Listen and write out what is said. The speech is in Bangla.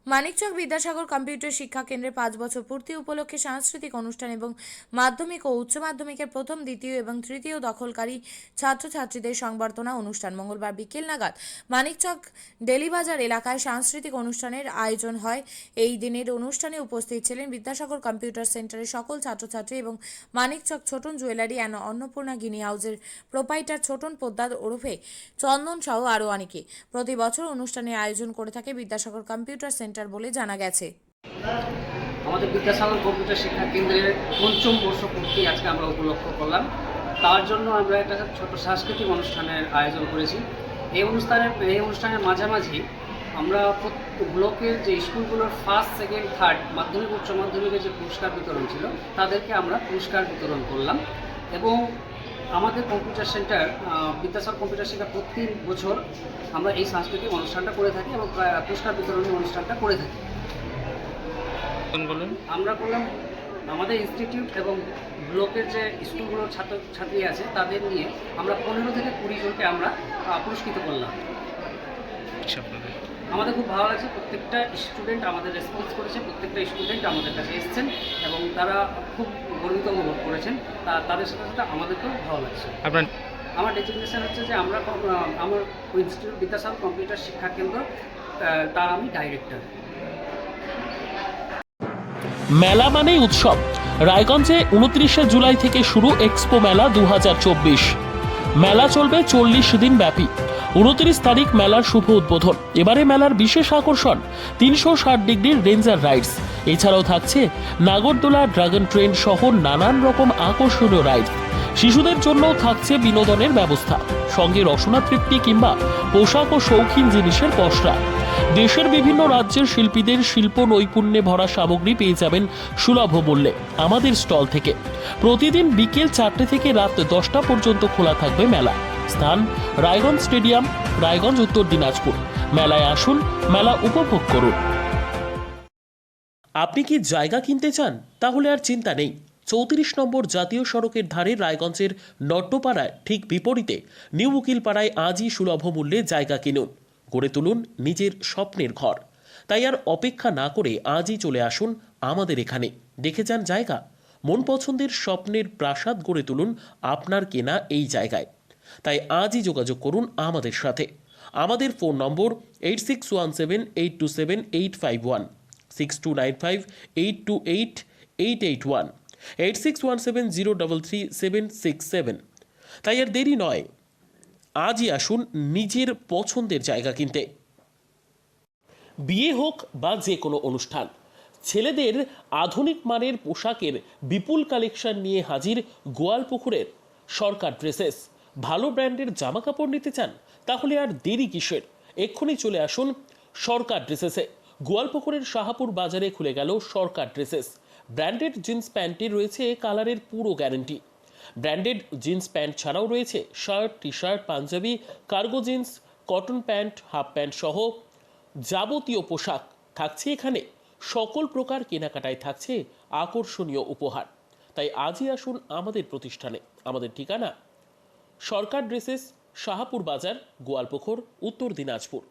মানিকচক বিদ্যাসাগর কম্পিউটার শিক্ষা কেন্দ্রে 5 বছর পূর্তি উপলক্ষে সাংস্কৃতিক অনুষ্ঠান এবং মাধ্যমিক ও উচ্চ মাধ্যমিকের প্রথম, দ্বিতীয় এবং তৃতীয় দখলকারী ছাত্রছাত্রীদের সংবর্ধনা অনুষ্ঠান মঙ্গলবার বিকেল নাগাদ মানিকচক ডেলিবাজার এলাকায় সাংস্কৃতিক অনুষ্ঠানের আয়োজন হয়। এই দিনের অনুষ্ঠানে উপস্থিত ছিলেন বিদ্যাসাগর কম্পিউটার সেন্টারের সকল ছাত্রছাত্রী এবং মানিকচক ছোটন জুয়েলারি অ্যান্ড অন্নপূর্ণা গিনি হাউসের প্রোপাইটার ছোটন পোদ্দার ওরফে চন্দন সহ আরও অনেকে। প্রতি বছর অনুষ্ঠানের আয়োজন করে থাকে বিদ্যাসাগর কম্পিউটার সেন্টার বলে জানা গেছে। আমাদের বিদ্যাসাগর কম্পিউটার শিক্ষা কেন্দ্রের পঞ্চম বর্ষপূর্তি আজকে আমরা উপলক্ষ করলাম। তার জন্য আমরা একটা ছোট সাংস্কৃতিক অনুষ্ঠানের আয়োজন করেছি। এই অনুষ্ঠানের মাঝামাঝি আমরা ব্লকের যে স্কুলগুলোর ফার্স্ট, সেকেন্ড, থার্ড মাধ্যমিক, উচ্চ মাধ্যমিকের যে পুরস্কার বিতরণ ছিল তাদেরকে আমরা পুরস্কার বিতরণ করলাম। এবং আমাদের কম্পিউটার সেন্টার বিদ্যাসাগর কম্পিউটার শিক্ষা প্রতি বছর আমরা এই সাংস্কৃতিক অনুষ্ঠানটা করে থাকি এবং পুরস্কার বিতরণী অনুষ্ঠানটা করে থাকি। আমরা করলাম আমাদের ইনস্টিটিউট এবং ব্লকের যে স্কুলগুলোর ছাত্রছাত্রী আছে তাদের নিয়ে আমরা 15 থেকে 20 জনকে আমরা পুরস্কৃত করলাম। আমাদের খুব ভালো লাগছে, প্রত্যেকটা স্টুডেন্ট আমাদের রেসপন্স করেছে, প্রত্যেকটা স্টুডেন্ট আমাদের কাছে এসেছেন এবং তারা খুব গর্বিত অনুভব করেছেন। তাদের সাথে সাথে আমাদেরকেও ভালো লাগছে। আমার ডেজিগনেশন হচ্ছে যে আমার ইনস্টিটিউট বিদ্যাসাগর কম্পিউটার শিক্ষা কেন্দ্র, তার আমি ডাইরেক্টর। মেলা মানেই উৎসব। রায়গঞ্জে 29শে জুলাই থেকে শুরু এক্সপো মেলা 2024। মেলা চলবে 40 দিন ব্যাপী। 29 তারিখ মেলার শুভ উদ্বোধন। এবারে মেলার বিশেষ আকর্ষণ 360 ডিগ্রির রেঞ্জার রাইডস। এছাড়াও থাকছে নাগরদোলা, ড্রাগন ট্রেন সহ নানান রকম আকর্ষণীয় রাইড। শিশুদের জন্যও থাকছে বিনোদনের ব্যবস্থা, সঙ্গে রসনা তৃপ্তি কিংবা পোশাক ও শৌখিন জিনিসের পসরা। দেশের বিভিন্ন রাজ্যের শিল্পীদের শিল্প নৈপুণ্যে ভরা সামগ্রী পেয়ে যাবেন সুলভ মূল্যে আমাদের স্টল থেকে। প্রতিদিন বিকেল 4টে থেকে রাত 10টা পর্যন্ত খোলা থাকবে মেলা। স্থান রায়গঞ্জ স্টেডিয়াম, রায়গঞ্জ, উত্তর দিনাজপুর। মেলায় আসুন, মেলা উপভোগ করুন। আপনি কি জায়গা কিনতে চান? তাহলে আর চিন্তা নেই। 34 নম্বর জাতীয় সড়কের ধারে রায়গঞ্জের নট্টপাড়ায় ঠিক বিপরীতে নিউ উকিলপাড়ায় আজই সুলভ মূল্যে জায়গা কিনুন, গড়ে তুলুন নিজের স্বপ্নের ঘর। তাই আর অপেক্ষা না করে আজই চলে আসুন আমাদের এখানে, দেখে যান জায়গা। মন পছন্দের স্বপ্নের প্রাসাদ গড়ে তুলুন আপনার কেনা এই জায়গায়। তাই আজই যোগাযোগ করুন আমাদের সাথে। আমাদের ফোন নম্বর 8617827851, 6295828881, 8617033767। তাই আর দেরি নয়, আজই আসুন নিজের পছন্দের জায়গা কিনতে। বিয়ে হোক বা যে কোনো অনুষ্ঠান, ছেলেদের আধুনিক মানের পোশাকের বিপুল কালেকশন নিয়ে হাজির গোয়ালপুকুরের সরকার ড্রেসেস। ভালো ব্র্যান্ডের জামা কাপড় নিতে চান? তাহলে আর দেরি কিসের? এক্ষুনি চলে আসুন সরকার ড্রেসেসে। গোয়ালপুকুরের শাহাপুর বাজারে খুলে গেল সরকার ড্রেসেস। ব্র্যান্ডেড জিন্স প্যান্টে রয়েছে কালারের পুরো গ্যারান্টি। ব্র্যান্ডেড জিন্স প্যান্ট ছাড়াও রয়েছে shirt, T shirt, panjabi, cargo jeans, cotton pant, half pant সহ যাবতীয় পোশাক থাকছে এখানে। সকল প্রকার কেনাকাটায় থাকছে আকর্ষণীয় উপহার। তাই আজই আসুন আমাদের প্রতিষ্ঠানে। আমাদের ঠিকানা সরকার ড্রেসেস, শাহাপুর বাজার, গোয়ালপুকুর, উত্তর দিনাজপুর।